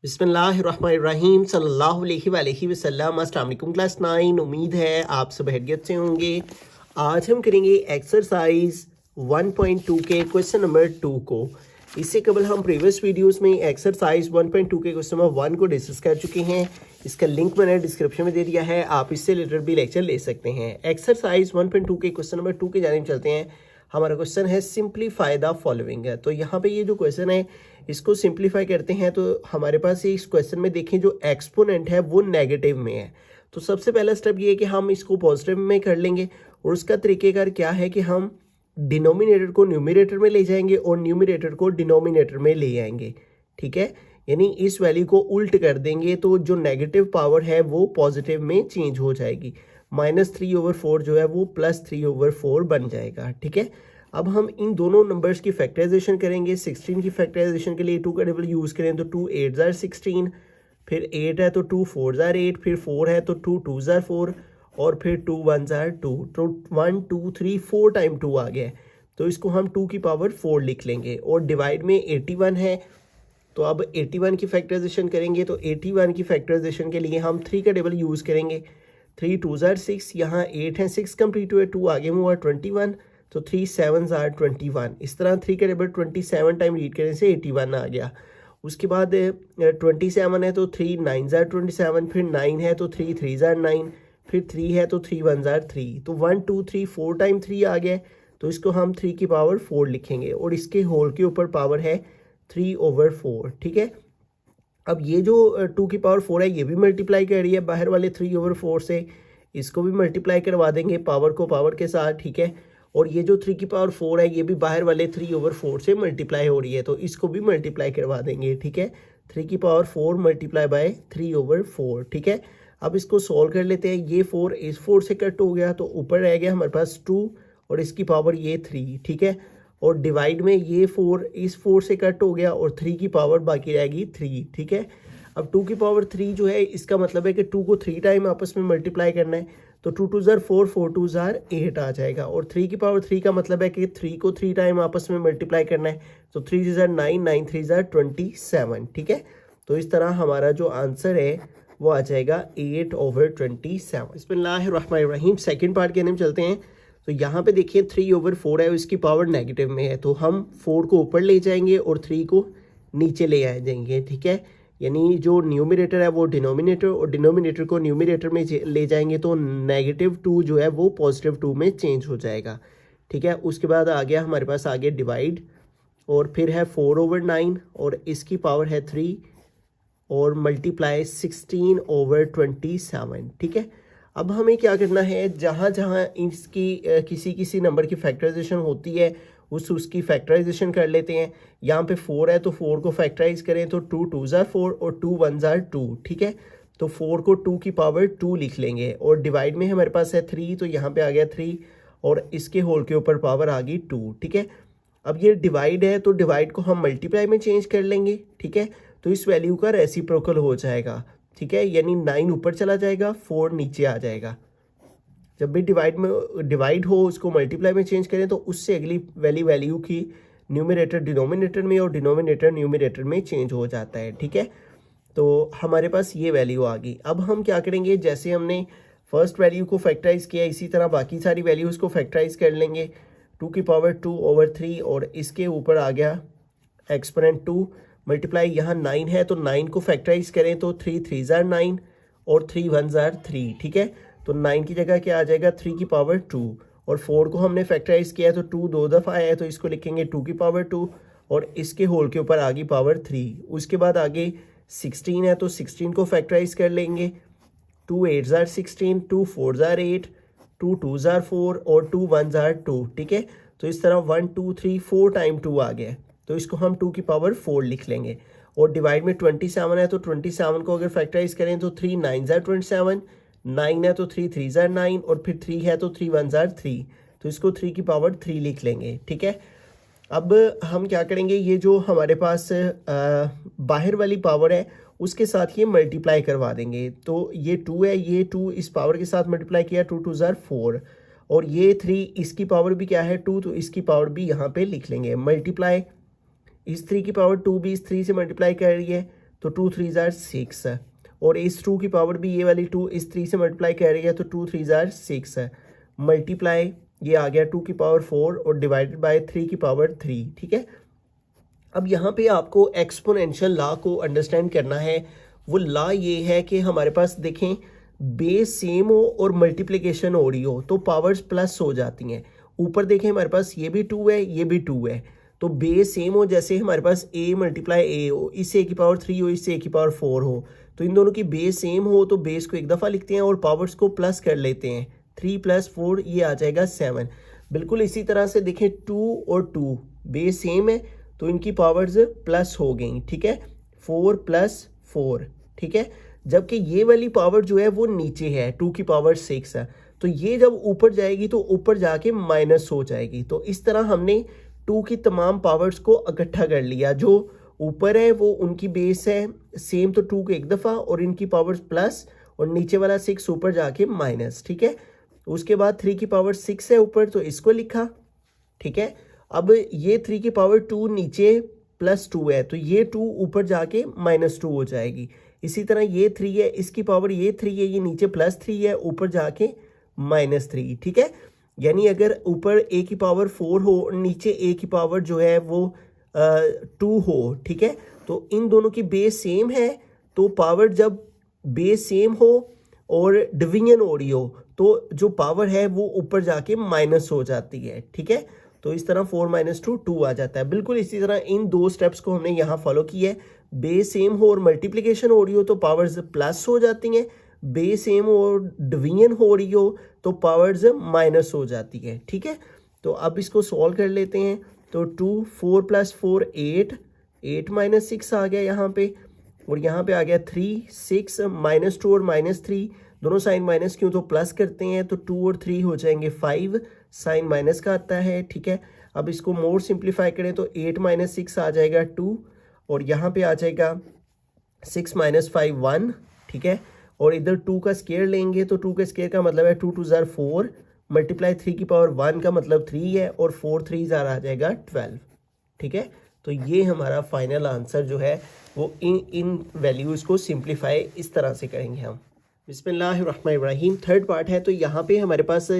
बिस्मिल्लाहिर्रहमानिर्रहीम सल्लल्लाहु अलैहि वसल्लम। अस्सलाम वालेकुम क्लास 9। उम्मीद है आप सब हैरियत से होंगे। आज हम करेंगे एक्सरसाइज 1.2 के क्वेश्चन नंबर 2 को। इससे कबल हम प्रीवियस वीडियोस में एक्सरसाइज 1.2 के क्वेश्चन नंबर 1 को डिस्कस कर चुके हैं। इसका लिंक मैंने डिस्क्रिप्शन में दे दिया है, आप इससे रिलेटेड भी लेक्चर ले सकते हैं। एक्सरसाइज 1.2 के क्वेश्चन नंबर 2 के जानिब चलते हैं। हमारा क्वेश्चन है सिंप्लीफाई द फॉलोइंग है। तो यहाँ पे ये जो क्वेश्चन है इसको सिंप्लीफाई करते हैं तो हमारे पास इस क्वेश्चन में देखें जो एक्सपोनेंट है वो नेगेटिव में है। तो सबसे पहला स्टेप ये है कि हम इसको पॉजिटिव में कर लेंगे और उसका तरीकेकार क्या है कि हम डिनोमिनेटर को न्यूमरेटर में ले जाएंगे और न्यूमरेटर को डिनोमिनेटर में ले आएंगे। ठीक है, यानी इस वैल्यू को उल्ट कर देंगे तो जो नेगेटिव पावर है वो पॉजिटिव में चेंज हो जाएगी। -3/4 जो है वो +3/4 बन जाएगा। ठीक है, अब हम इन दोनों नंबर्स की फैक्टराइजेशन करेंगे। 16 की फैक्टराइजेशन के लिए 2 का टेबल यूज़ करें तो 2 8 ज़ार 16, फिर 8 है तो 2 4 ज़ार 8, फिर 4 है तो 2 2 ज़ार 4 और फिर 2 1 ज़ार 2। तो 1 2 3 4 टाइम 2 आ गया है, तो इसको हम 2 की पावर 4 लिख लेंगे। और डिवाइड में 81 है तो अब 81 की फैक्टराइजेशन करेंगे तो 81 की फैक्टराइजेशन के लिए हम 3 का टेबल यूज़ करेंगे। 3 2 ज़ार 6, यहाँ 8 है 6 कंप्लीट हुए, 2 आगे हुआ 21, तो 3 7 ज़ार 21। इस तरह 3 का टेबल 27 टाइम रीड करने से 81 आ गया। उसके बाद 27 है तो 3 9 ज़ार 27, फिर 9 है तो 3 3 ज़ार 9, फिर 3 है तो 3 1 ज़ार 3। तो 1 2 3 4 टाइम 3 आ गया, तो इसको हम 3 की पावर 4 लिखेंगे और इसके होल के ऊपर पावर है 3/4। ठीक है, अब ये जो 2 की पावर 4 है ये भी मल्टीप्लाई कर रही है बाहर वाले 3/4 से, इसको भी मल्टीप्लाई करवा देंगे पावर को पावर के साथ। ठीक है, और ये जो 3 की पावर 4 है ये भी बाहर वाले 3/4 से मल्टीप्लाई हो रही है, तो इसको भी मल्टीप्लाई करवा देंगे। ठीक है, 3 की पावर 4 मल्टीप्लाई बाय 3/4। ठीक है, अब इसको सॉल्व कर लेते हैं। ये 4 इस 4 से कट हो गया तो ऊपर रह गया हमारे पास 2 और इसकी पावर ये 3। ठीक है, और डिवाइड में ये 4 इस 4 से कट हो गया और 3 की पावर बाकी रहेगी 3। ठीक है, अब 2 की पावर 3 जो है इसका मतलब है कि 2 को 3 टाइम आपस में मल्टीप्लाई करना है, तो 2 2 ज़ार 4 4 2 ज़ार 8 आ जाएगा। और 3 की पावर 3 का मतलब है कि 3 को 3 टाइम आपस में मल्टीप्लाई करना है, तो 3 3 ज़ार 9 9 3 ज़ार 27। ठीक है, तो इस तरह हमारा जो आंसर है वो आ जाएगा 8/27। बिस्मिल्लाहिर्रहमानिर्रहीम। सेकेंड पार्ट के अंदर चलते हैं। तो यहाँ पे देखिए 3/4 है, इसकी पावर नेगेटिव में है, तो हम 4 को ऊपर ले जाएंगे और 3 को नीचे ले आ जाएंगे। ठीक है, यानी जो न्यूमरेटर है वो डिनोमिनेटर और डिनोमिनेटर को न्यूमरेटर में ले जाएंगे तो -2 जो है वो +2 में चेंज हो जाएगा। ठीक है, उसके बाद आ गया हमारे पास आगे डिवाइड और फिर है 4/9 और इसकी पावर है 3 और मल्टीप्लाई 16/27। ठीक है, अब हमें क्या करना है, जहाँ जहाँ इसकी किसी नंबर की फैक्टराइजेशन होती है उसकी फैक्टराइजेशन कर लेते हैं। यहाँ पे 4 है तो 4 को फैक्टराइज करें तो 2 2 ज़ार 4 और 2 1 ज़ार 2। ठीक है, तो 4 को 2 की पावर 2 लिख लेंगे और डिवाइड में हमारे पास है 3, तो यहाँ पे आ गया 3 और इसके होल के ऊपर पावर आ गई 2। ठीक है, अब ये डिवाइड है तो डिवाइड को हम मल्टीप्लाई में चेंज कर लेंगे। ठीक है, तो इस वैल्यू का रेसिप्रोकल हो जाएगा। ठीक है, यानी 9 ऊपर चला जाएगा 4 नीचे आ जाएगा। जब भी डिवाइड हो उसको मल्टीप्लाई में चेंज करें तो उससे अगली वैल्यू की न्यूमरेटर डिनोमिनेटर में और डिनोमिनेटर न्यूमरेटर में चेंज हो जाता है। ठीक है, तो हमारे पास ये वैल्यू आ गई। अब हम क्या करेंगे, जैसे हमने फर्स्ट वैल्यू को फैक्टराइज किया इसी तरह बाकी सारी वैल्यूज़ को फैक्टराइज कर लेंगे। 2 की पावर 2/3 और इसके ऊपर आ गया एक्सपोनेंट 2 मल्टीप्लाई, यहाँ 9 है तो 9 को फैक्टराइज करें तो 3 3 ज़ार 9 और 3 1 ज़ार 3। ठीक है, तो 9 की जगह क्या आ जाएगा 3 की पावर 2 और 4 को हमने फैक्टराइज किया तो 2 2 दफ़ा आया है तो इसको लिखेंगे 2 की पावर 2 और इसके होल के ऊपर आ गई पावर 3। उसके बाद आगे 16 है तो 16 को फैक्टराइज कर लेंगे। 2 8 ज़ार 16, 2 4 ज़ार 8, 2 2 ज़ार 4 और 2 1 ज़ार 2। ठीक है, तो इस तरह 1 2 3 4 टाइम 2 आ गया, तो इसको हम 2 की पावर 4 लिख लेंगे। और डिवाइड में 27 है तो 27 को अगर फैक्टराइज करें तो 3 9 ज़ार 27, 9 है तो 3 3 ज़ार 9 और फिर 3 है तो 3 1 ज़ार 3, तो इसको 3 की पावर 3 लिख लेंगे। ठीक है, अब हम क्या करेंगे, ये जो हमारे पास बाहर वाली पावर है उसके साथ ये मल्टीप्लाई करवा देंगे। तो ये 2 है, ये 2 इस पावर के साथ मल्टीप्लाई किया 2 2 ज़ार 4 और ये 3 इसकी पावर भी क्या है 2, तो इसकी पावर भी यहाँ पे लिख लेंगे। मल्टीप्लाई इस 3 की पावर 2 भी इस 3 से मल्टीप्लाई कर रही है तो 2 3 ज़ार 6 है, और इस 2 की पावर भी ये वाली 2 इस 3 से मल्टीप्लाई कर रही है, तो 2 3 ज़ार 6 है, मल्टीप्लाई ये आ गया 2 की पावर 4 और डिवाइडेड बाय 3 की पावर 3। ठीक है, अब यहाँ पे आपको एक्सपोनेंशियल लॉ को अंडरस्टैंड करना है। वो लॉ ये है कि हमारे पास देखें बेस सेम हो और मल्टीप्लिकेशन हो रही हो तो पावर्स प्लस हो जाती हैं। ऊपर देखें हमारे पास ये भी 2 है, ये भी 2 है, तो बेस सेम हो, जैसे हमारे पास a मल्टीप्लाई ए हो, इससे a की पावर 3 हो, इससे a की पावर 4 हो, तो इन दोनों की बेस सेम हो तो बेस को एक दफ़ा लिखते हैं और पावर्स को प्लस कर लेते हैं। 3 + 4 ये आ जाएगा 7। बिल्कुल इसी तरह से देखें 2 और 2 बेस सेम है तो इनकी पावर्स प्लस हो गई। ठीक है, 4 + 4। ठीक है, जबकि ये वाली पावर जो है वो नीचे है, 2 की पावर 6 है, तो ये जब ऊपर जाएगी तो ऊपर जाके माइनस हो जाएगी। तो इस तरह हमने 2 की तमाम पावर्स को इकट्ठा कर लिया। जो ऊपर है वो उनकी बेस है सेम, तो 2 को एक दफ़ा और इनकी पावर्स प्लस, और नीचे वाला 6 ऊपर जाके माइनस। ठीक है, उसके बाद 3 की पावर 6 है ऊपर, तो इसको लिखा। ठीक है, अब ये 3 की पावर 2 नीचे +2 है, तो ये 2 ऊपर जाके -2 हो जाएगी। इसी तरह ये 3 है, इसकी पावर ये 3 है, ये नीचे +3 है, ऊपर जाके -3। ठीक है, यानी अगर ऊपर a की पावर 4 हो और नीचे a की पावर जो है वो 2 हो, ठीक है, तो इन दोनों की बेस सेम है, तो पावर जब बेस सेम हो और डिवीजन हो रही हो तो जो पावर है वो ऊपर जाके माइनस हो जाती है। ठीक है, तो इस तरह 4 - 2 2 आ जाता है। बिल्कुल इसी तरह इन दो स्टेप्स को हमने यहाँ फॉलो किया है। बेस सेम हो और मल्टीप्लिकेशन हो रही हो तो पावर्स प्लस हो जाती हैं, बेस सेम हो और डिवीजन हो रही हो तो पावर्स माइनस हो जाती है। ठीक है, तो अब इसको सॉल्व कर लेते हैं। तो 2 4 + 4 8 8 - 6 आ गया यहाँ पे, और यहाँ पे आ गया 3 6 -2 और -3 दोनों साइन माइनस क्यों तो प्लस करते हैं, तो 2 और 3 हो जाएंगे 5, साइन माइनस का आता है। ठीक है, अब इसको मोर सिंप्लीफाई करें तो 8 - 6 आ जाएगा 2, और यहाँ पे आ जाएगा 6 - 5 1। ठीक है, और इधर 2 का स्केयर लेंगे तो 2 का स्केयर का मतलब है 2 2 ज़ार 4 मल्टीप्लाई 3 की पावर 1 का मतलब 3 है, और 4 3 ज़ार आ जाएगा 12। ठीक है, तो ये हमारा फाइनल आंसर जो है वो इन वैल्यूज़ को सिंप्लीफाई इस तरह से करेंगे हम। बिस्मिल्लाहिर्रहमानिर्रहीम। थर्ड पार्ट है, तो यहाँ पे हमारे पास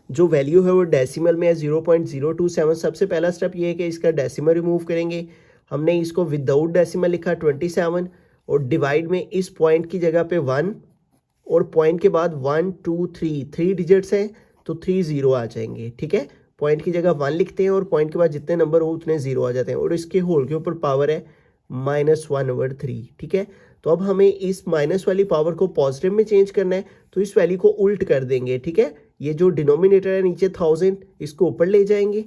जो वैल्यू है वो डेसिमल में है 0.027। सबसे पहला स्टेप ये है कि इसका डेसिमल रिमूव करेंगे। हमने इसको विदाउट डेसिमल लिखा 27, और डिवाइड में इस पॉइंट की जगह पे 1, और पॉइंट के बाद 1 2 3 डिजिट्स हैं तो 3 0 आ जाएंगे। ठीक है, पॉइंट की जगह 1 लिखते हैं और पॉइंट के बाद जितने नंबर हो उतने 0 आ जाते हैं, और इसके होल के ऊपर पावर है -1/3। ठीक है, तो अब हमें इस माइनस वाली पावर को पॉजिटिव में चेंज करना है, तो इस वैल्यू को उल्ट कर देंगे। ठीक है, ये जो डिनोमिनेटर है नीचे 1000 इसको ऊपर ले जाएंगे,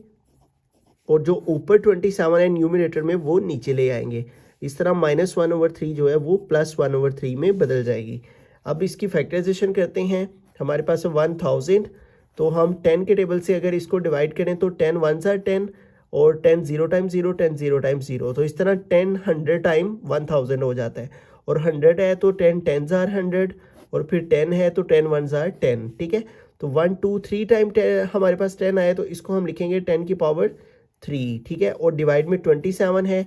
और जो ऊपर 27 है न्यूमिनेटर में वो नीचे ले आएंगे। इस तरह -1/3 जो है वो +1/3 में बदल जाएगी। अब इसकी फैक्टराइजेशन करते हैं। हमारे पास है 1000, तो हम 10 के टेबल से अगर इसको डिवाइड करें तो 10 1 ज़ार 10, और 10 0 टाइम्स 0 10 0 टाइम्स 0, तो इस तरह 10 100 टाइम 1000 हो जाता है, और 100 है तो 10 10 ज़ार 100, और फिर 10 है तो 10 1 ज़ार 10। ठीक है, तो 1 2 3 टाइम हमारे पास 10 आया, तो इसको हम लिखेंगे 10 की पावर 3। ठीक है, और डिवाइड में 27 है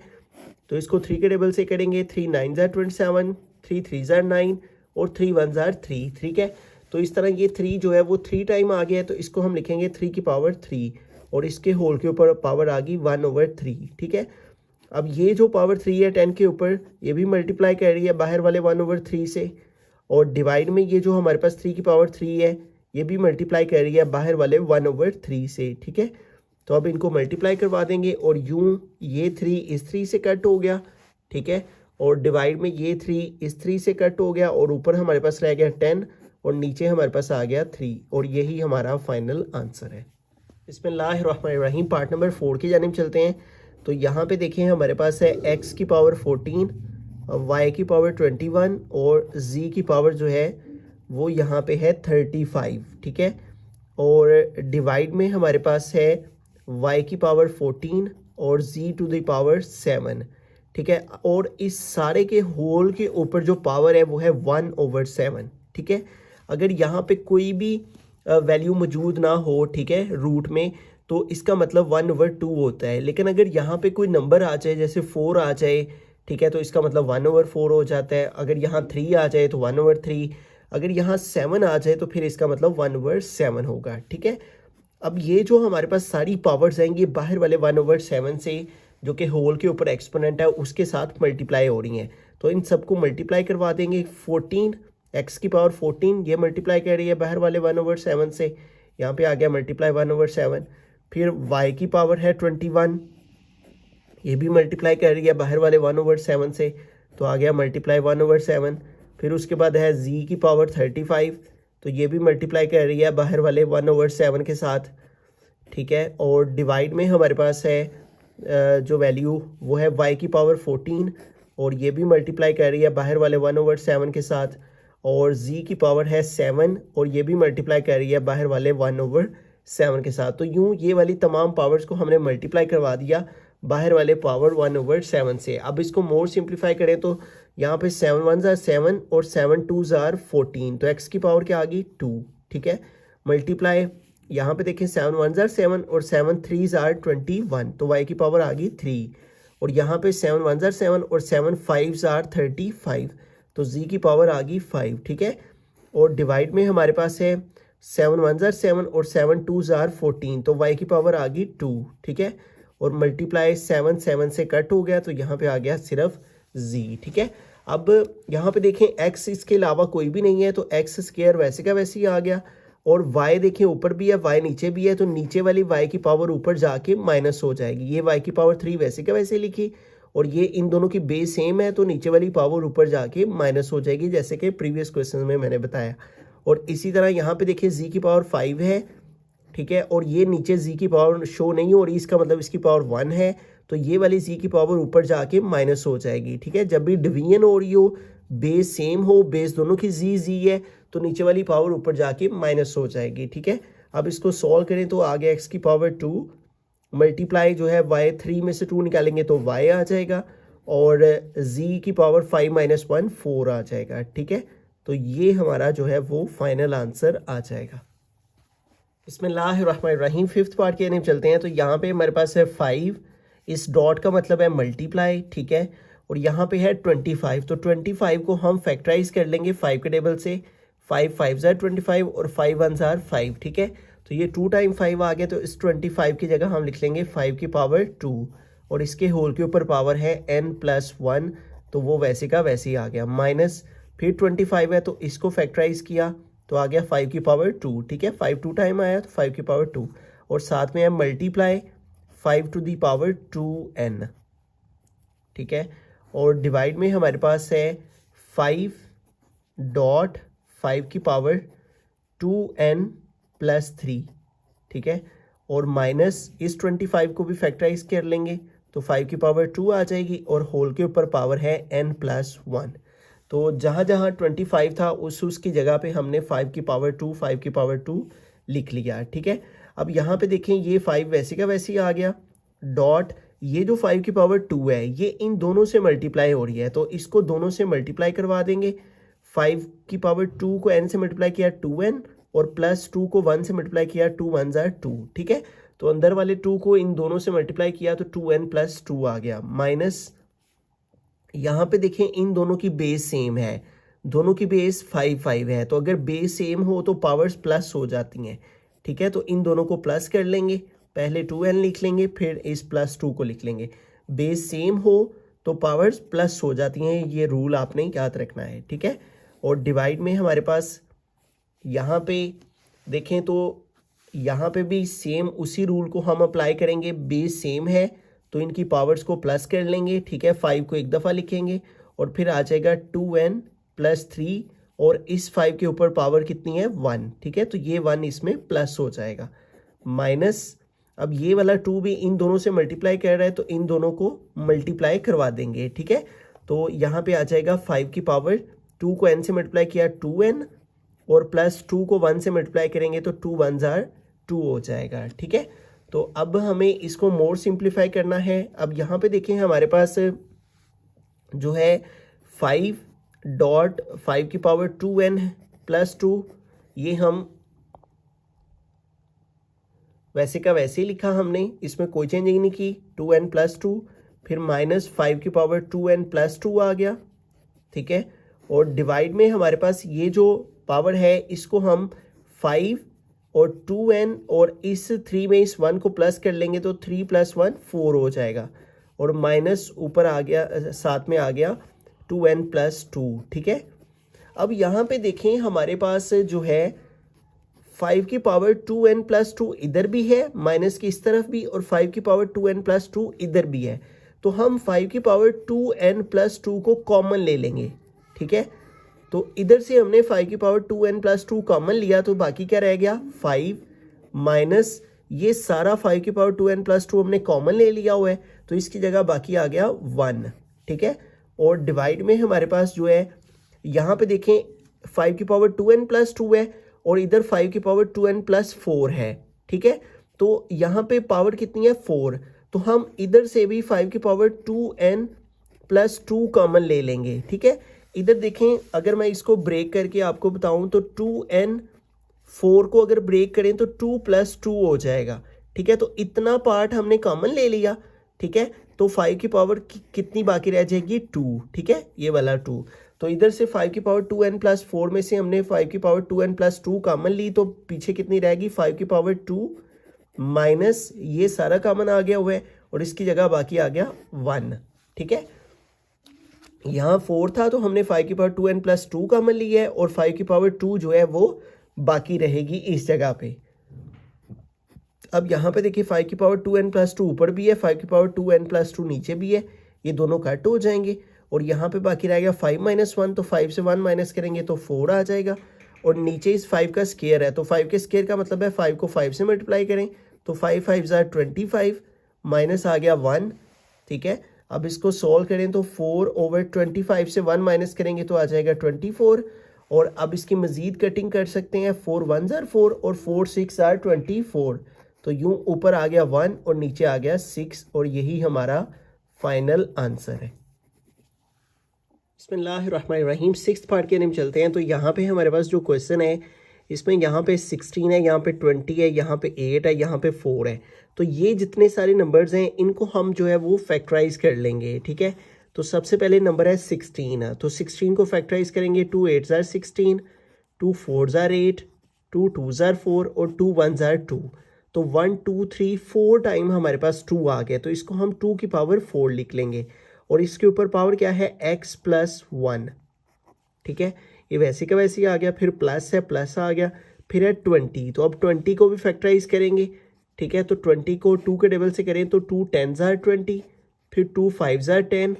तो इसको 3 के टेबल से करेंगे। 3 9 ज़ार 27, 3 3 ज़ार 9, और 3 1 ज़ार 3। ठीक है, तो इस तरह ये 3 जो है वो 3 टाइम आ गया है, तो इसको हम लिखेंगे 3 की पावर 3, और इसके होल के ऊपर पावर आ गई 1/3। ठीक है, अब ये जो पावर 3 है 10 के ऊपर ये भी मल्टीप्लाई कर रही है बाहर वाले 1/3 से, और डिवाइड में ये जो हमारे पास 3 की पावर 3 है ये भी मल्टीप्लाई कर रही है बाहर वाले 1/3 से। ठीक है, तो अब इनको मल्टीप्लाई करवा देंगे, और यूं ये 3 इस 3 से कट हो गया। ठीक है, और डिवाइड में ये 3 इस 3 से कट हो गया, और ऊपर हमारे पास रह गया 10, और नीचे हमारे पास आ गया 3, और यही हमारा फाइनल आंसर है। बिस्मिल्लाहिर्रहमानिर्रहीम। पार्ट नंबर 4 की जानिब चलते हैं। तो यहाँ पे देखें हमारे पास है x की पावर 14, y की पावर 21, और z की पावर जो है वो यहाँ पे है 35। ठीक है, और डिवाइड में हमारे पास है y की पावर 14 और z टू द पावर 7। ठीक है, और इस सारे के होल के ऊपर जो पावर है वो है 1/7। ठीक है, अगर यहाँ पे कोई भी वैल्यू मौजूद ना हो, ठीक है, रूट में, तो इसका मतलब 1/2 होता है। लेकिन अगर यहाँ पे कोई नंबर आ जाए, जैसे 4 आ जाए, ठीक है, तो इसका मतलब 1/4 हो जाता है। अगर यहाँ 3 आ जाए तो 1/3, अगर यहाँ 7 आ जाए तो फिर इसका मतलब 1/7 होगा। ठीक है, अब ये जो हमारे पास सारी पावर्स हैं ये बाहर वाले 1/7 से जो कि होल के ऊपर एक्सपोनेंट है उसके साथ मल्टीप्लाई हो रही हैं, तो इन सबको मल्टीप्लाई करवा देंगे। 14 एक्स की पावर 14 ये मल्टीप्लाई कर रही है बाहर वाले 1/7 से, यहाँ पे आ गया मल्टीप्लाई 1/7। फिर वाई की पावर है 21, ये भी मल्टीप्लाई कर रही है बाहर वाले 1/7 से, तो आ गया मल्टीप्लाई 1/7। फिर उसके बाद है जी की पावर 35, तो ये भी मल्टीप्लाई कर रही है बाहर वाले 1/7 के साथ। ठीक है, और डिवाइड में हमारे पास है जो वैल्यू वो है y की पावर 14, और ये भी मल्टीप्लाई कर रही है बाहर वाले 1/7 के साथ। और z की पावर है 7, और ये भी मल्टीप्लाई कर रही है बाहर वाले 1/7 के साथ। तो यूँ ये वाली तमाम पावर्स को हमने मल्टीप्लाई करवा दिया बाहर वाले पावर 1/7 से। अब इसको मोर सिंप्लीफाई करें तो यहाँ पे 7 1 आर 7 और 7 2 आर 14, तो x की पावर क्या आ गई 2। ठीक है, मल्टीप्लाई यहाँ पे देखें 7 1 आर 7 और 7 3 आर 21, तो y की पावर आ गई 3। और यहाँ पे 7 1 आर 7 और 7 5 आर 35, तो z की पावर आ गई 5। ठीक है, और डिवाइड में हमारे पास है 7 1 आर 7 और 7 2 आर 14, तो y की पावर आ गई 2। ठीक है, और मल्टीप्लाई 7 7 से कट हो गया, तो यहाँ पे आ गया सिर्फ z। ठीक है, अब यहाँ पे देखें x इसके अलावा कोई भी नहीं है, तो x स्क्वायर वैसे का वैसे ही आ गया। और y देखें ऊपर भी है, y नीचे भी है, तो नीचे वाली y की पावर ऊपर जाके माइनस हो जाएगी। ये y की पावर 3 वैसे का वैसे लिखी, और ये इन दोनों की बेस सेम है, तो नीचे वाली पावर ऊपर जाके माइनस हो जाएगी, जैसे कि प्रीवियस क्वेश्चन में मैंने बताया। और इसी तरह यहाँ पे देखिए z की पावर 5 है। ठीक है, और ये नीचे z की पावर शो नहीं हो रही, इसका मतलब इसकी पावर 1 है, तो ये वाली z की पावर ऊपर जाके माइनस हो जाएगी। ठीक है, जब भी डिवीजन हो रही हो, बेस सेम हो, बेस दोनों की z है, तो नीचे वाली पावर ऊपर जाके माइनस हो जाएगी। ठीक है, अब इसको सॉल्व करें तो आ गया x की पावर 2, मल्टीप्लाई जो है y 3 में से 2 निकालेंगे तो y आ जाएगा, और z की पावर 5 - 1 4 आ जाएगा। ठीक है, तो ये हमारा जो है वो फाइनल आंसर आ जाएगा। बिस्मिल्लाहिर्रहमानिर्रहीम, फिफ्थ पार्ट की तरफ चलते हैं। तो यहाँ पे हमारे पास है 5, इस डॉट का मतलब है मल्टीप्लाई। ठीक है, और यहाँ पे है 25, तो 25 को हम फैक्टराइज कर लेंगे 5 के टेबल से। 5 5 आर 25 और 5 1 आर 5। ठीक है, तो ये 2 टाइम 5 आ गया, तो इस 25 की जगह हम लिख लेंगे 5 की पावर 2, और इसके होल के ऊपर पावर है n+1, तो वो वैसे का वैसे ही आ गया। माइनस फिर 25 है, तो इसको फैक्टराइज किया तो आ गया 5 की पावर 2। ठीक है, 5 2 टाइम आया तो 5 की पावर 2, और साथ में है multiply 5 to the power 2n। ठीक है, और डिवाइड में हमारे पास है 5 की पावर 2n+3। ठीक है, और माइनस इस 25 को भी फैक्टराइज कर लेंगे तो 5 की पावर 2 आ जाएगी, और होल के ऊपर पावर है n+1। तो जहाँ जहाँ 25 था उसकी जगह पे हमने 5 की पावर 2 लिख लिया। ठीक है, अब यहाँ पे देखें ये 5 वैसे का वैसे ही आ गया, डॉट ये जो 5 की पावर 2 है ये इन दोनों से मल्टीप्लाई हो रही है, तो इसको दोनों से मल्टीप्लाई करवा देंगे। 5 की पावर 2 को n से मल्टीप्लाई किया 2n, और +2 को 1 से मल्टीप्लाई किया 2 1 आर 2। ठीक है, तो अंदर वाले 2 को इन दोनों से मल्टीप्लाई किया तो 2n+2 आ गया। माइनस यहाँ पे देखें इन दोनों की बेस सेम है, दोनों की बेस 5 5 है, तो अगर बेस सेम हो तो पावर्स प्लस हो जाती हैं। ठीक है, तो इन दोनों को प्लस कर लेंगे, पहले 2n लिख लेंगे फिर इस +2 को लिख लेंगे। बेस सेम हो तो पावर्स प्लस हो जाती हैं, ये रूल आपने याद रखना है। ठीक है, और डिवाइड में हमारे पास यहाँ पे देखें तो यहाँ पे भी सेम उसी रूल को हम अप्लाई करेंगे। बेस सेम है तो इनकी पावर्स को प्लस कर लेंगे। ठीक है, 5 को एक दफ़ा लिखेंगे और फिर आ जाएगा 2n+3, और इस 5 के ऊपर पावर कितनी है 1। ठीक है, तो ये 1 इसमें प्लस हो जाएगा। माइनस अब ये वाला 2 भी इन दोनों से मल्टीप्लाई कर रहा है, तो इन दोनों को मल्टीप्लाई करवा देंगे। ठीक है, तो यहाँ पे आ जाएगा 5 की पावर 2 को n से मल्टीप्लाई किया 2n, और +2 को 1 से मल्टीप्लाई करेंगे तो 2 1 आर 2 हो जाएगा। ठीक है, तो अब हमें इसको मोर सिंप्लीफाई करना है। अब यहाँ पे देखें हमारे पास जो है 5 की पावर 2n+2, ये हम वैसे का वैसे ही लिखा हमने, इसमें कोई चेंजिंग नहीं की। 2n+2 फिर माइनस 5 की पावर 2n प्लस 2 आ गया, ठीक है। और डिवाइड में हमारे पास ये जो पावर है इसको हम 5 और 2n और इस 3 में इस 1 को प्लस कर लेंगे तो 3 + 1 4 हो जाएगा, और माइनस ऊपर आ गया, साथ में आ गया 2n + 2, ठीक है। अब यहाँ पे देखें हमारे पास जो है 5 की पावर 2n + 2 इधर भी है, माइनस की इस तरफ भी, और 5 की पावर 2n + 2 इधर भी है। तो हम 5 की पावर 2n + 2 को कॉमन ले लेंगे, ठीक है। तो इधर से हमने 5 की पावर 2n + 2 कॉमन लिया, तो बाकी क्या रह गया 5 माइनस ये सारा 5 की पावर 2n + 2 हमने कॉमन ले लिया हुआ है, तो इसकी जगह बाकी आ गया 1, ठीक है। और डिवाइड में हमारे पास जो है यहाँ पे देखें 5 की पावर 2n + 2 है और इधर 5 की पावर 2n + 4 है, ठीक है। तो यहाँ पे पावर कितनी है 4, तो हम इधर से भी 5 की पावर 2n + 2 कॉमन ले लेंगे, ठीक है। इधर देखें अगर मैं इसको ब्रेक करके आपको बताऊं तो 2n 4 को अगर ब्रेक करें तो 2 + 2 हो जाएगा, ठीक है। तो इतना पार्ट हमने कॉमन ले लिया, ठीक है। तो 5 की पावर कितनी बाकी रह जाएगी 2, ठीक है, ये वाला 2। तो इधर से 5 की पावर 2n + 4 में से हमने 5 की पावर 2n + 2 कॉमन ली, तो पीछे कितनी रहेगी 5 की पावर 2 माइनस ये सारा कॉमन आ गया हुआ है, और इसकी जगह बाकी आ गया 1, ठीक है। यहाँ 4 था तो हमने 5 की पावर 2n + 2 कॉमन ली है, और 5 की पावर 2 जो है वो बाकी रहेगी इस जगह पे। अब यहाँ पे देखिए 5 की पावर 2n + 2 ऊपर भी है, 5 की पावर 2n + 2 नीचे भी है, ये दोनों कट हो जाएंगे, और यहाँ पे बाकी रहेगा 5 - 1, तो 5 से 1 माइनस करेंगे तो 4 आ जाएगा, और नीचे इस 5 का स्क्वायर है, तो 5 के स्क्वायर का मतलब है 5 को 5 से मल्टीप्लाई करें, तो 5 × 5 = 25 माइनस आ गया 1, ठीक है। अब इसको सॉल्व करें तो 4/25 से 1 माइनस करेंगे तो आ जाएगा 24, और अब इसकी मज़ीद कटिंग कर सकते हैं, 4 × 1 = 4 और 4 × 6 = 24, तो यूं ऊपर आ गया 1 और नीचे आ गया 6, और यही हमारा फाइनल आंसर है। बिस्मिल्लाहिर्रहमानिर्रहीम, 6th पार्ट के हम चलते हैं। तो यहाँ पे हमारे पास जो क्वेश्चन है इसमें यहाँ पे 16 है, यहाँ पे 20 है, यहाँ पे 8 है, यहाँ पे 4 है। तो ये जितने सारे नंबर्स हैं इनको हम जो है वो फैक्टराइज कर लेंगे, ठीक है। तो सबसे पहले नंबर है 16, तो 16 को फैक्टराइज करेंगे, 2 × 8 = 16, 2 × 4 = 8, 2 × 2 = 4 और 2 × 1 = 2। तो 1 2 3 4 टाइम हमारे पास 2 आ गया, तो इसको हम 2 की पावर 4 लिख लेंगे, और इसके ऊपर पावर क्या है x + 1, ठीक है। ये वैसे का वैसे ही आ गया, फिर प्लस है, प्लस आ गया, फिर है 20, तो अब 20 को भी फैक्टराइज करेंगे, ठीक है। तो 20 को 2 के टेबल से करें तो 2 × 10 = 20, फिर 2 × 5 = 10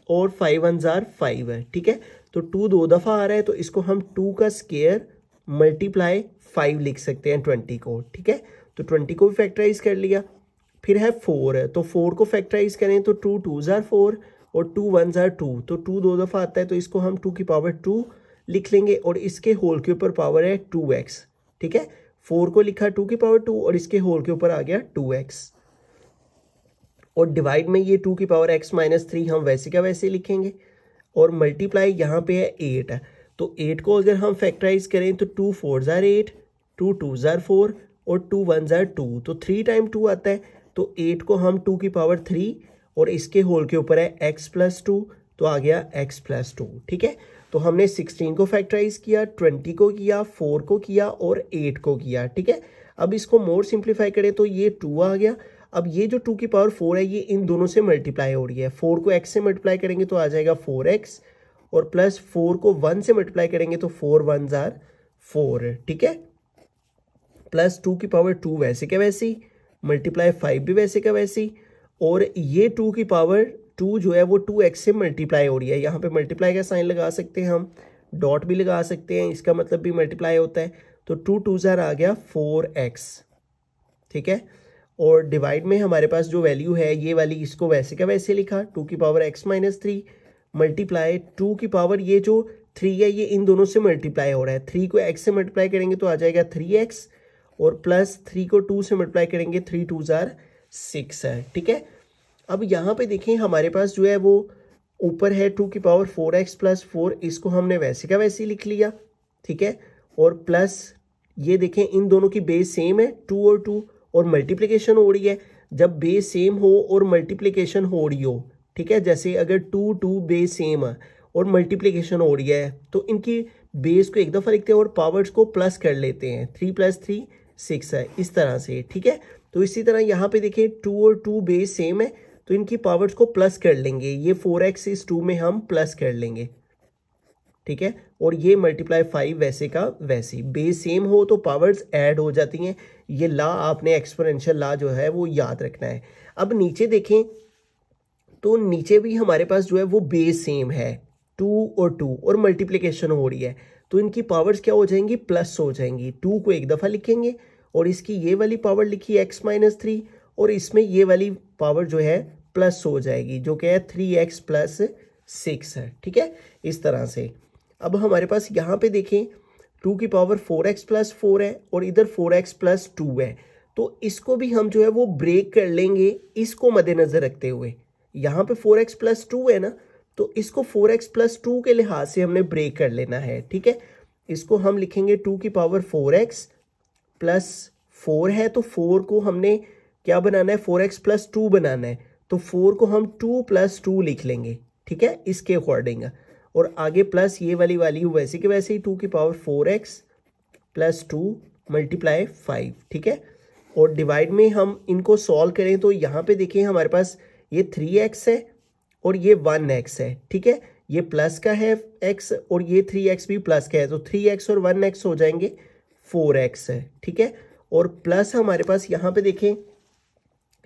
और 5 × 1 = 5 है, ठीक है। तो 2 2 दफ़ा आ रहा है, तो इसको हम 2 का स्क्वायर × 5 लिख सकते हैं 20 को, ठीक है। तो 20 को भी फैक्टराइज कर लिया। फिर है 4, तो 4 को फैक्टराइज करें तो 2 × 2 = 4 और 2 × 1 = 2, तो 2 2 दफ़ा आता है, तो इसको हम 2 की पावर 2 लिख लेंगे, और इसके होल के ऊपर पावर है 2x, ठीक है। 4 को लिखा 2 की पावर 2 और इसके होल के ऊपर आ गया 2x, और डिवाइड में ये 2 की पावर x - 3 हम वैसे का वैसे लिखेंगे, और मल्टीप्लाई यहाँ पे है 8, तो 8 को अगर हम फैक्टराइज करें तो 2 × 4 = 8, 2 × 2 = 4 और 2 × 1 = 2, तो 3 टाइम 2 आता है, तो 8 को हम 2 की पावर 3 और इसके होल के ऊपर है x + 2, तो आ गया x + 2, ठीक है। तो हमने 16 को फैक्टराइज किया, 20 को किया, 4 को किया और 8 को किया, ठीक है। अब इसको मोर सिंप्लीफाई करें तो ये 2 आ गया। अब ये जो 2 की पावर 4 है ये इन दोनों से मल्टीप्लाई हो रही है, 4 को x से मल्टीप्लाई करेंगे तो आ जाएगा 4x, और प्लस 4 को 1 से मल्टीप्लाई करेंगे तो 4 × 1 = 4, ठीक है। प्लस 2 की पावर 2 वैसे का वैसे ही, मल्टीप्लाई 5 भी वैसे का वैसे ही, और ये 2 की पावर 2 जो है वो 2x से मल्टीप्लाई हो रही है। यहाँ पे मल्टीप्लाई का साइन लगा सकते हैं हम, डॉट भी लगा सकते हैं, इसका मतलब भी मल्टीप्लाई होता है, तो 2 × 2 = आ गया 4x, ठीक है। और डिवाइड में हमारे पास जो वैल्यू है ये वाली, इसको वैसे का वैसे लिखा, 2 की पावर x - 3 मल्टीप्लाई 2 की पावर ये जो 3 है ये इन दोनों से मल्टीप्लाई हो रहा है, 3 को x से मल्टीप्लाई करेंगे तो आ जाएगा 3x, और प्लस 3 को 2 से मल्टीप्लाई करेंगे 3 × 2 = 6 है, ठीक है। अब यहाँ पे देखें हमारे पास जो है वो ऊपर है 2 की पावर 4x + 4, इसको हमने वैसे का वैसे ही लिख लिया, ठीक है। और प्लस ये देखें इन दोनों की बेस सेम है 2 और 2, और मल्टीप्लिकेशन हो रही है। जब बेस सेम हो और मल्टीप्लिकेशन हो रही हो ठीक है। जैसे अगर 2 बेस सेम है और मल्टीप्लिकेशन हो रही है तो इनकी बेस को एक दफ़ा लिखते हैं और पावर्स को प्लस कर लेते हैं। 3 + 3 6 है, इस तरह से, ठीक है। तो इसी तरह यहाँ पे देखिए 2 और 2 बेस सेम है तो इनकी पावर्स को प्लस कर लेंगे। ये 4x इस 2 में हम प्लस कर लेंगे, ठीक है। और ये मल्टीप्लाई 5 वैसे का वैसे, बेस सेम हो तो पावर्स ऐड हो जाती हैं। ये ला आपने एक्सपोनेंशियल ला जो है वो याद रखना है। अब नीचे देखें तो नीचे भी हमारे पास जो है वो बेस सेम है, 2 और 2 और मल्टीप्लिकेशन हो रही है तो इनकी पावर्स क्या हो जाएंगी, प्लस हो जाएंगी। 2 को एक दफ़ा लिखेंगे और इसकी ये वाली पावर लिखी x-3 और इसमें ये वाली पावर जो है प्लस हो जाएगी जो कि है 3x + 6 है, ठीक है। इस तरह से अब हमारे पास यहाँ पे देखें 2 की पावर 4x + 4 है और इधर 4x + 2 है तो इसको भी हम जो है वो ब्रेक कर लेंगे इसको मद्देनज़र रखते हुए। यहाँ पे 4x + 2 है ना तो इसको 4x + 2 के लिहाज से हमने ब्रेक कर लेना है, ठीक है। इसको हम लिखेंगे 2 की पावर 4x + 4 है तो 4 को हमने क्या बनाना है, 4x + 2 बनाना है तो 4 को हम 2 + 2 लिख लेंगे, ठीक है, इसके अकॉर्डिंग। और आगे प्लस ये वाली वैल्यू वैसे के वैसे ही 2 की पावर 4x + 2 × 5, ठीक है। और डिवाइड में हम इनको सॉल्व करें तो यहाँ पे देखिए हमारे पास ये 3x है और ये 1x है, ठीक है। ये प्लस का है x और ये 3x भी प्लस का है तो 3x और 1x हो जाएंगे 4x है, ठीक है। और प्लस हमारे पास यहाँ पे देखें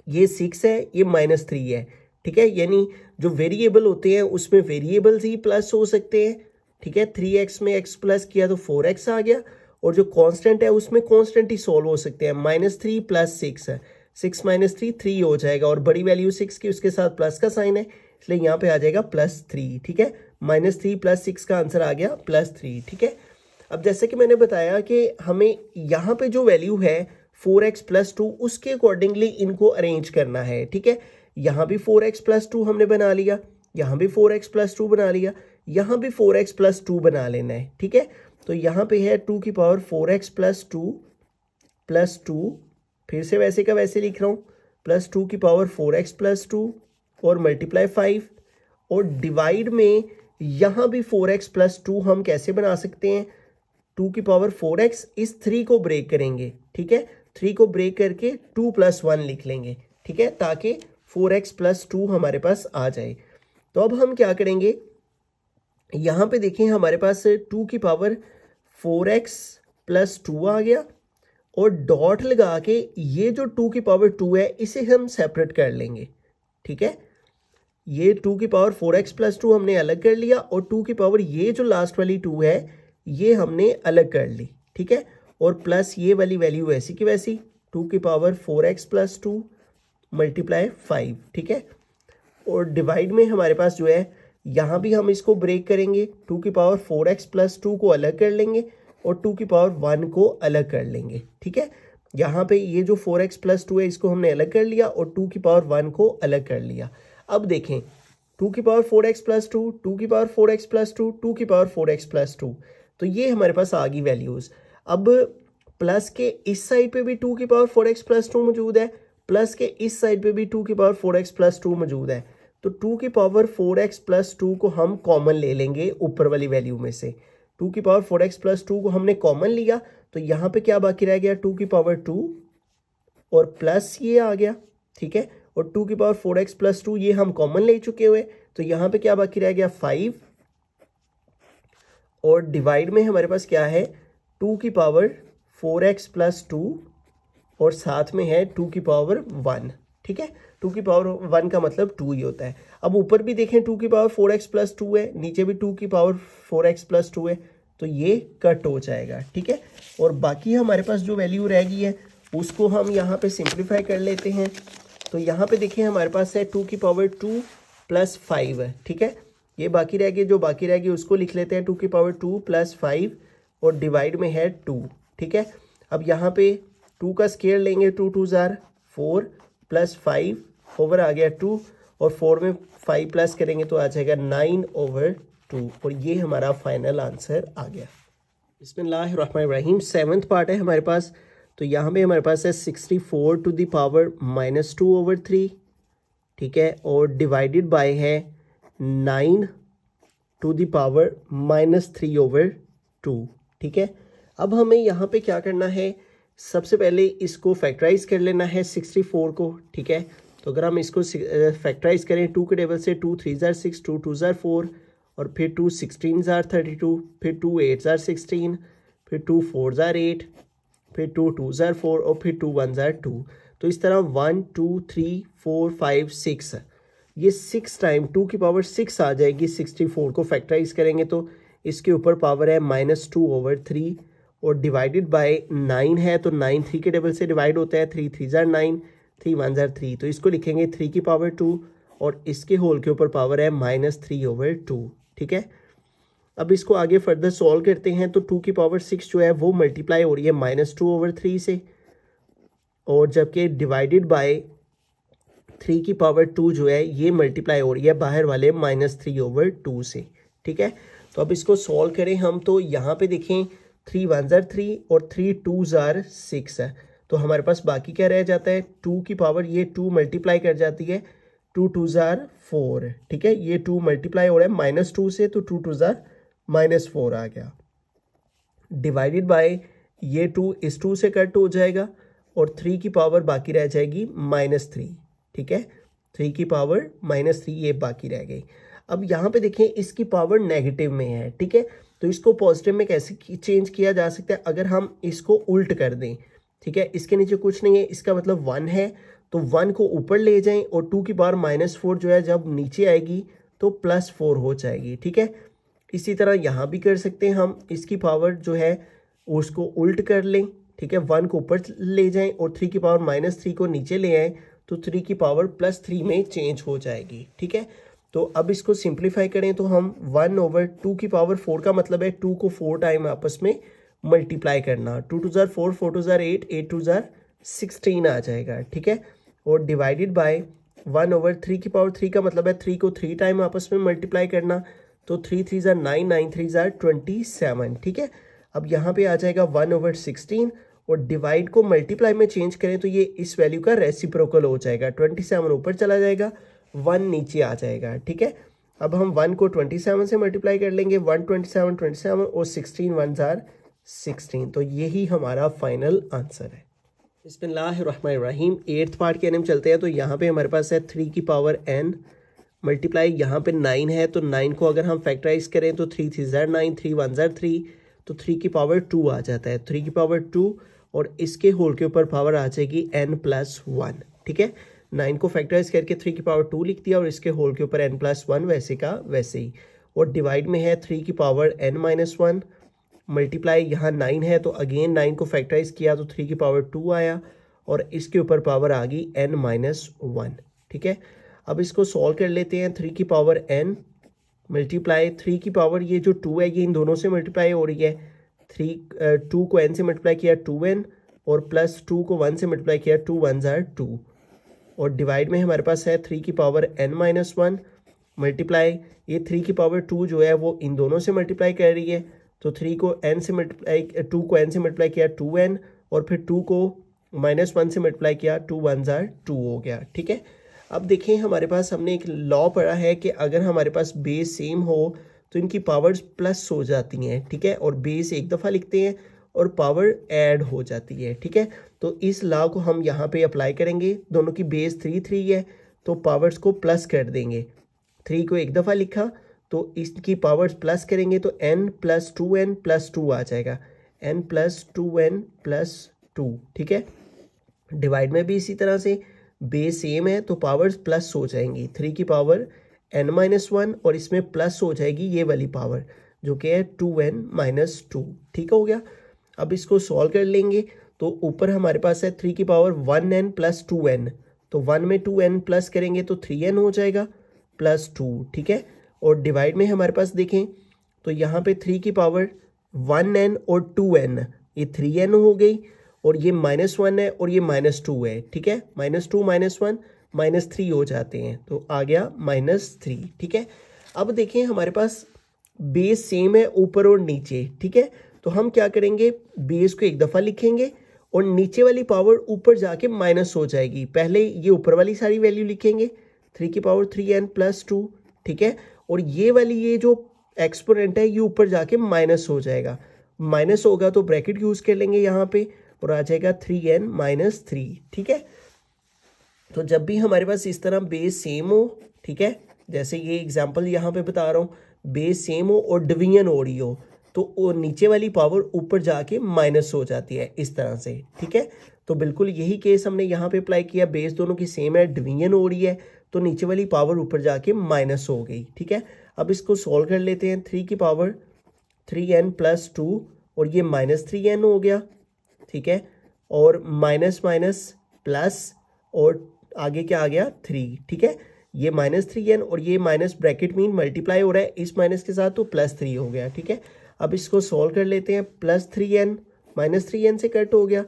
ये 6 है, ये -3 है, ठीक है। यानी जो वेरिएबल होते हैं उसमें वेरिएबल्स ही प्लस हो सकते हैं, ठीक है। 3x में x प्लस किया तो 4x आ गया और जो कांस्टेंट है उसमें कांस्टेंट ही सॉल्व हो सकते हैं। -3 + 6 है, 6 - 3 3 हो जाएगा और बड़ी वैल्यू 6 की उसके साथ प्लस का साइन है इसलिए यहाँ पे आ जाएगा +3, ठीक है। -3 + 6 का आंसर आ गया +3, ठीक है। अब जैसे कि मैंने बताया कि हमें यहाँ पे जो वैल्यू है 4x + 2 उसके अकॉर्डिंगली इनको अरेंज करना है, ठीक है। यहाँ भी 4x + 2 हमने बना लिया, यहाँ भी 4x + 2 बना लिया, यहाँ भी 4x + 2 बना लेना है, ठीक है। तो यहाँ पे है 2 की पावर 4x + 2 + 2, फिर से वैसे का वैसे लिख रहा हूँ, +2 की पावर 4x + 2 और मल्टीप्लाई 5 और डिवाइड में यहाँ भी 4x + 2 हम कैसे बना सकते हैं, 2 की पावर 4x इस 3 को ब्रेक करेंगे, ठीक है। 3 को ब्रेक करके 2 + 1 लिख लेंगे, ठीक है, ताकि 4x + 2 हमारे पास आ जाए। तो अब हम क्या करेंगे, यहाँ पे देखें हमारे पास 2 की पावर 4x + 2 आ गया और डॉट लगा के ये जो 2 की पावर 2 है इसे हम सेपरेट कर लेंगे, ठीक है। ये 2 की पावर 4x + 2 हमने अलग कर लिया और 2 की पावर ये जो लास्ट वाली 2 है ये हमने अलग कर ली, ठीक है। और प्लस ये वाली वैल्यू वैसी की वैसी 2 की पावर 4x + 2 × 5, ठीक है। और डिवाइड में हमारे पास जो है यहाँ भी हम इसको ब्रेक करेंगे, 2 की पावर 4x + 2 को अलग कर लेंगे और 2 की पावर 1 को अलग कर लेंगे, ठीक है। यहाँ पे ये जो 4x + 2 है इसको हमने अलग कर लिया और 2 की पावर 1 को अलग कर लिया। अब देखें 2 की पावर 4x + 2, 2 की पावर 4x + 2, 2 की पावर 4x + 2, तो ये हमारे पास आ गई वैल्यूज़। अब प्लस के इस साइड पे भी 2 की पावर 4x + 2 मौजूद है, प्लस के इस साइड पे भी 2 की पावर 4x + 2 मौजूद है, तो 2 की पावर 4x + 2 को हम कॉमन ले लेंगे ऊपर वाली वैल्यू में से। 2 की पावर 4x + 2 को हमने कॉमन लिया तो यहाँ पे क्या बाकी रह गया, 2 की पावर 2 और प्लस ये आ गया, ठीक है। और 2 की पावर 4x + 2 ये हम कॉमन ले चुके हुए तो यहाँ पे क्या बाकी रह गया 5 और डिवाइड में हमारे पास क्या है 2 की पावर 4x + 2 और साथ में है 2 की पावर 1, ठीक है। 2 की पावर 1 का मतलब 2 ही होता है। अब ऊपर भी देखें 2 की पावर 4x + 2 है, नीचे भी 2 की पावर 4x + 2 है तो ये कट हो जाएगा, ठीक है। और बाकी हमारे पास जो वैल्यू रह गई है उसको हम यहाँ पे सिंप्लीफाई कर लेते हैं। तो यहाँ पे देखिए हमारे पास है 2 की पावर 2 + 5 है, ठीक है। ये बाकी रह गई, जो बाकी रह गई उसको लिख लेते हैं 2 की पावर 2 + 5 और डिवाइड में है 2, ठीक है। अब यहाँ पे 2 का स्केयर लेंगे, 2 2 ज़ार 4 + 5 ओवर आ गया 2 और 4 में 5 प्लस करेंगे तो आ जाएगा 9/2 और ये हमारा फाइनल आंसर आ गया। बिस्मिल्लाहिर्रहमानिर्रहीम, 7th पार्ट है हमारे पास। तो यहाँ पे हमारे पास है 64 टू द पावर -2/3 ठीक है, और डिवाइडेड बाय है 9 टू द पावर -3/2, ठीक है। अब हमें यहाँ पे क्या करना है, सबसे पहले इसको फैक्टराइज कर लेना है 64 को, ठीक है। तो अगर हम इसको फैक्टराइज करें 2 के टेबल से, 2 3 ज़ार 6, 2 2 ज़ार 4, और फिर 2 16 ज़ार 32, फिर 2 8 ज़ार 16, फिर 2 4 ज़ार 8, फिर 2 2 ज़ार 4, और फिर 2 1 ज़ार 2। तो इस तरह 1 2 3 4 5 6, ये 6 टाइम 2 की पावर 6 आ जाएगी 64 को फैक्टराइज करेंगे तो इसके ऊपर पावर है -2/3, और डिवाइडेड बाय 9 है, तो 9 3 के टेबल से डिवाइड होता है, 3 3 ज़ार 9, 3 1 ज़ार 3, तो इसको लिखेंगे 3 की पावर 2, और इसके होल के ऊपर पावर है -3/2, ठीक है। अब इसको आगे फर्दर सॉल्व करते हैं तो 2 की पावर 6 जो है वो मल्टीप्लाई हो रही है -2/3 से, और जबकि डिवाइडेड बाय 3 की पावर 2 जो है ये मल्टीप्लाई हो रही है बाहर वाले -3/2 से, ठीक है। तो अब इसको सॉल्व करें हम, तो यहाँ पे देखें 3 1 ज़ार 3 और 3 2 ज़ार 6 है, तो हमारे पास बाकी क्या रह जाता है, 2 की पावर ये 2 मल्टीप्लाई कर जाती है, 2 2 ज़ार 4, ठीक है। ये 2 मल्टीप्लाई हो रहा है -2 से, तो 2 2 ज़ार -4 आ गया, डिवाइडेड बाय ये 2 इस 2 से कट हो जाएगा, और 3 की पावर बाकी रह जाएगी -3, ठीक है। 3 की पावर -3 ये बाकी रह गई। अब यहाँ पे देखें इसकी पावर नेगेटिव में है, ठीक है, तो इसको पॉजिटिव में कैसे चेंज किया जा सकता है, अगर हम इसको उल्ट कर दें, ठीक है। इसके नीचे कुछ नहीं है, इसका मतलब 1 है, तो 1 को ऊपर ले जाएं, और 2 की पावर -4 जो है जब नीचे आएगी तो +4 हो जाएगी, ठीक है। इसी तरह यहाँ भी कर सकते हैं हम, इसकी पावर जो है उसको उल्ट कर लें, ठीक है। 1 को ऊपर ले जाएं और 3 की पावर -3 को नीचे ले आएँ, तो 3 की पावर +3 में चेंज हो जाएगी, ठीक है। तो अब इसको सिंप्लीफाई करें तो हम 1/2 की पावर 4 का मतलब है 2 को 4 टाइम आपस में मल्टीप्लाई करना, 2 2 ज़ार 4, 4 2 ज़ार 8, 8 2 ज़ार 16 आ जाएगा, ठीक है। और डिवाइडेड बाय 1/3 की पावर 3 का मतलब है 3 को 3 टाइम आपस में मल्टीप्लाई करना, तो 3 3 ज़ार 9, 9 3 ज़ार 27, ठीक है। अब यहाँ पे आ जाएगा 1/16, और डिवाइड को मल्टीप्लाई में चेंज करें तो ये इस वैल्यू का रेसिप्रोकल हो जाएगा, 27 ऊपर चला जाएगा, 1 नीचे आ जाएगा, ठीक है। अब हम 1 को 27 से मल्टीप्लाई कर लेंगे, 1 27 27, और 16 1 ज़ार 16, तो यही हमारा फाइनल आंसर है। बिस्मिल्लाहिर्रहमानिर्रहीम। 8th पार्ट के हम चलते हैं, तो यहाँ पे हमारे पास है 3 की पावर n मल्टीप्लाई, यहाँ पे 9 है, तो 9 को अगर हम फैक्टराइज करें तो 3 3 ज़ार 9, 3 1 ज़ार 3, तो 3 की पावर 2 आ जाता है, 3 की पावर 2, और इसके होल के ऊपर पावर आ जाएगी n+1, ठीक है। 9 को फैक्टराइज करके 3 की पावर 2 लिख दिया, और इसके होल के ऊपर n+1 वैसे का वैसे ही, और डिवाइड में है 3 की पावर n-1 मल्टीप्लाई, यहाँ 9 है, तो अगेन 9 को फैक्टराइज किया तो 3 की पावर 2 आया, और इसके ऊपर पावर आ गई n-1, ठीक है। अब इसको सॉल्व कर लेते हैं, 3 की पावर n मल्टीप्लाई 3 की पावर ये जो 2 है ये इन दोनों से मल्टीप्लाई हो रही है, 2 को n से मल्टीप्लाई किया 2n, और +2 को 1 से मल्टीप्लाई किया 2 1 ज़ार 2, और डिवाइड में हमारे पास है 3 की पावर n-1 मल्टीप्लाई, ये 3 की पावर 2 जो है वो इन दोनों से मल्टीप्लाई कर रही है, तो 3 को n से मल्टीप्लाई 2 को n से मल्टीप्लाई किया 2n, और फिर 2 को -1 से मल्टीप्लाई किया 2 1 ज़ार 2 हो गया, ठीक है। अब देखें हमारे पास हमने एक लॉ पढ़ा है कि अगर हमारे पास बेस सेम हो तो इनकी पावर्स प्लस हो जाती हैं, ठीक है, और बेस एक दफ़ा लिखते हैं और पावर ऐड हो जाती है, ठीक है। तो इस लॉ को हम यहाँ पे अप्लाई करेंगे, दोनों की बेस 3 3 है, तो पावर्स को प्लस कर देंगे, 3 को एक दफ़ा लिखा तो इसकी पावर्स प्लस करेंगे तो n+2n+2 आ जाएगा, n+2n+2, ठीक है। डिवाइड में भी इसी तरह से बेस सेम है तो पावर्स प्लस हो जाएंगी, 3 की पावर n-1, और इसमें प्लस हो जाएगी ये वाली पावर जो कि है 2n-2, ठीक हो गया। अब इसको सॉल्व कर लेंगे, तो ऊपर हमारे पास है 3 की पावर 1n + 2n, तो 1 में 2n प्लस करेंगे तो 3n हो जाएगा +2, ठीक है। और डिवाइड में हमारे पास देखें तो यहाँ पे 3 की पावर 1n और 2n, ये 3n हो गई, और ये -1 है और ये -2 है, ठीक है। -2 -1 -3 हो जाते हैं, तो आ गया -3, ठीक है। अब देखें हमारे पास बेस सेम है ऊपर और नीचे, ठीक है, तो हम क्या करेंगे, बेस को एक दफ़ा लिखेंगे और नीचे वाली पावर ऊपर जाके माइनस हो जाएगी, पहले ये ऊपर वाली सारी वैल्यू लिखेंगे 3^3n+2, ठीक है। और ये वाली ये जो एक्सपोनेंट है ये ऊपर जाके माइनस हो जाएगा, माइनस होगा तो ब्रैकेट यूज कर लेंगे यहाँ पे और आ जाएगा 3n-3, ठीक है। तो जब भी हमारे पास इस तरह बेस सेम हो, ठीक है, जैसे ये एग्जांपल यहाँ पे बता रहा हूँ, बेस सेम हो और डिवीजन हो रही हो तो वो नीचे वाली पावर ऊपर जाके माइनस हो जाती है इस तरह से, ठीक है। तो बिल्कुल यही केस हमने यहाँ पे अप्लाई किया, बेस दोनों की सेम है, डिवीजन हो रही है तो नीचे वाली पावर ऊपर जाके माइनस हो गई, ठीक है। अब इसको सॉल्व कर लेते हैं। 3^3n+2 और ये -3n हो गया, ठीक है, और माइनस माइनस प्लस और आगे क्या आ गया 3, ठीक है। ये -3n और ये माइनस ब्रैकेट मीन मल्टीप्लाई हो रहा है इस माइनस के साथ तो +3 हो गया, ठीक है। अब इसको सॉल्व कर लेते हैं। +3n -3n से कट हो गया,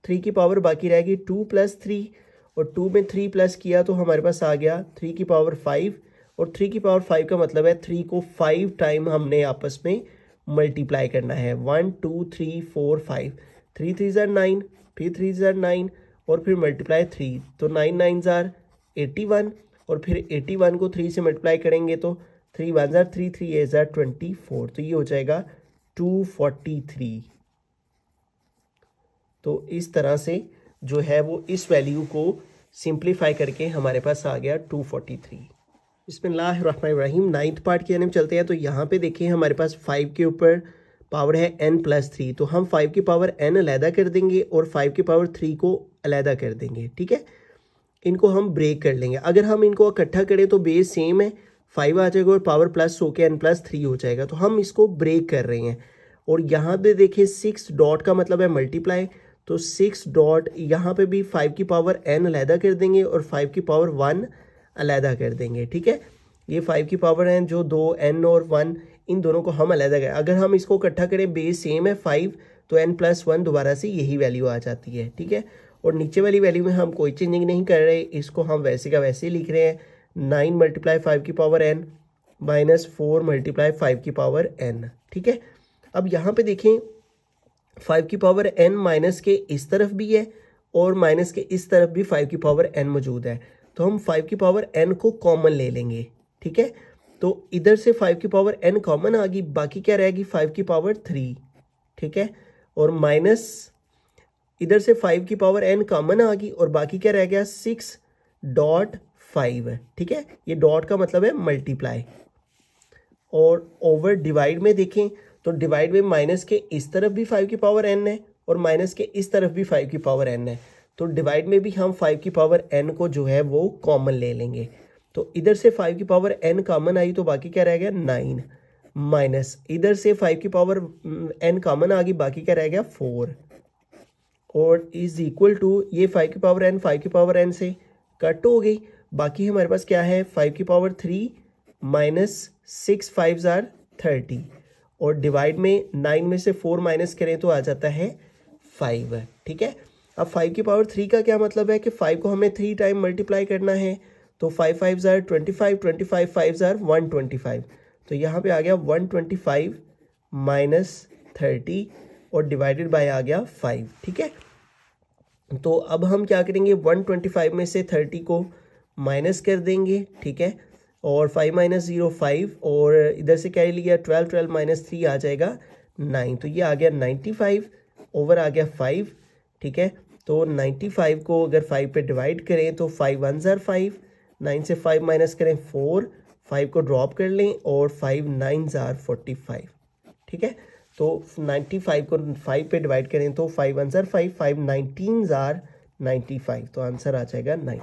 3 की पावर बाकी रहेगी 2 + 3 और 2 में 3 प्लस किया तो हमारे पास आ गया 3 की पावर 5 और 3 की पावर 5 का मतलब है 3 को 5 टाइम हमने आपस में मल्टीप्लाई करना है। 1 2 3 4 5, 3 3 ज़ार 9, फिर 3 ज़ार 9 और फिर मल्टीप्लाई 3 तो 9 9 ज़ार 81 और फिर 81 को 3 से मल्टीप्लाई करेंगे तो 3 1 ज़ार 3, 3 8 ज़ार 24, तो ये हो जाएगा 243। तो इस तरह से जो है वो इस वैल्यू को सिंप्लीफाई करके हमारे पास आ गया 243। बिस्मिल्लाहिर्रहमानिर्रहीम। 9th पार्ट की तरफ चलते हैं। तो यहाँ पे देखिए हमारे पास 5 के ऊपर पावर है n+3, तो हम 5 की पावर n अलहदा कर देंगे और 5 की पावर 3 को अलहदा कर देंगे, ठीक है। इनको हम ब्रेक कर लेंगे। अगर हम इनको इकट्ठा करें तो बेस सेम है, 5 आ जाएगा और पावर प्लस होके n+3 हो जाएगा, तो हम इसको ब्रेक कर रहे हैं। और यहाँ पे देखिए 6 डॉट का मतलब है मल्टीप्लाई, तो 6 डॉट यहाँ पे भी 5 की पावर n अलहदा कर देंगे और 5 की पावर 1 अलहदा कर देंगे, ठीक है। ये 5 की पावर है जो 2 n और 1 इन दोनों को हम अलहदा करें। अगर हम इसको इकट्ठा करें बेस सेम है 5 तो n+1 दोबारा से यही वैल्यू आ जाती है, ठीक है। और नीचे वाली वैल्यू में हम कोई चेंजिंग नहीं कर रहे, इसको हम वैसे का वैसे ही लिख रहे हैं। 9 × 5 की पावर n -4 × 5 की पावर n, ठीक है। अब यहाँ पे देखें 5 की पावर n माइनस के इस तरफ भी है और माइनस के इस तरफ भी 5 की पावर n मौजूद है, तो हम 5 की पावर n को कॉमन ले लेंगे, ठीक है। तो इधर से 5 की पावर n कॉमन आ गई, बाकी क्या रहेगी 5 की पावर 3, ठीक है। और माइनस इधर से 5 की पावर n कॉमन आ गई और बाकी क्या रह गया 6.5, ठीक है। ये डॉट का मतलब है मल्टीप्लाई। और ओवर डिवाइड में देखें तो डिवाइड में माइनस के इस तरफ भी 5 की पावर n है और माइनस के इस तरफ भी 5 की पावर n है, तो डिवाइड में भी हम 5 की पावर n को जो है वो कॉमन ले लेंगे। तो इधर से 5 की पावर n कॉमन आई तो बाकी क्या रह गया 9, माइनस इधर से 5 की पावर n कॉमन आ गई, बाकी क्या रह गया 4 और इज इक्वल टू ये 5 की पावर n 5 की पावर n से कट हो गई। बाकी हमारे पास क्या है 5 की पावर 3 -6 5 ज़ार 30 और डिवाइड में 9 में से 4 माइनस करें तो आ जाता है 5, ठीक है। अब 5 की पावर 3 का क्या मतलब है कि 5 को हमें 3 टाइम मल्टीप्लाई करना है, तो 5 5 ज़ार 25, 25 5 ज़ार 125, तो यहाँ पे आ गया 125 -30 और डिवाइडेड बाय आ गया 5, ठीक है। तो अब हम क्या करेंगे 125 में से 30 को माइनस कर देंगे, ठीक है। और 5 - 0 5 और इधर से क्या लिया 12 12 - 3 आ जाएगा 9, तो ये आ गया 95 ओवर आ गया 5, ठीक है। तो 95 को अगर 5 पे डिवाइड करें तो 5 1 ज़ार 5, 9 से 5 माइनस करें 4, 5 को ड्रॉप कर लें और 5 9 ज़ार 45, ठीक है। तो 95 को 5 पे डिवाइड करें तो 5 1 ज़ार 5, 5 19 ज़ार 95, तो आंसर आ जाएगा 19।